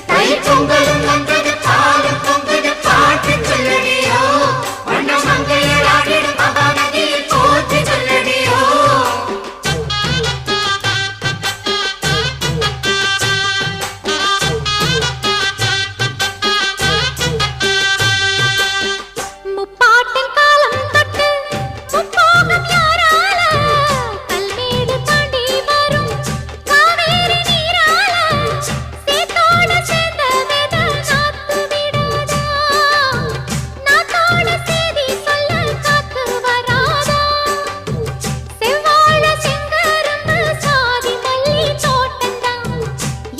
தை பொங்கலும் வந்தது பாலும் பொங்குது பாட்டு சொல்லடியோ வண்ண மங்கையர் ஆடிடும் மகாநதியில் போற்றி சொல்லடியோ முப்பாட்டின் காலம் தொட்டு முப்போகம் யாரால கல்மேடு தாண்டி வரும் காவேரி நீரால சேத்தோட சேர்ந்த வேத நாத்து விடாதா நாத்தோட சேதி சொல்ல காத்து வராதா செவ்வாழ செங்கரும்பு சாதி மல்லி தோட்டந்தான்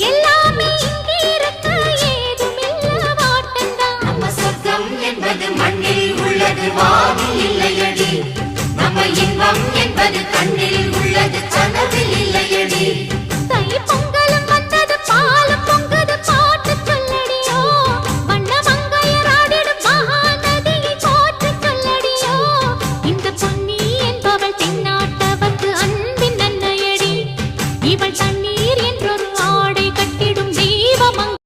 எல்லாமே இங்கிருக்க ஏதுமில்ல வாட்டந்தான் நம்ம சொர்க்கம் என்பது மண்ணில் உள்ளது வானில் இல்லையடி நம்ம இன்பம் என்பது கண்ணில் உள்ளது கனவில் இல்லையடி தை பொங்கலும் வந்தது பாலும் பொங்குது பாட்டு சொல்லடியோ வண்ண மங்கையர் ஆடிடும் மகாநதியை போற்று சொல்லடியோ இந்த பொன்னி என்பவள் தென்னாட்டவர்க்கு அன்பின் அன்னையடி இவள் தண்ணி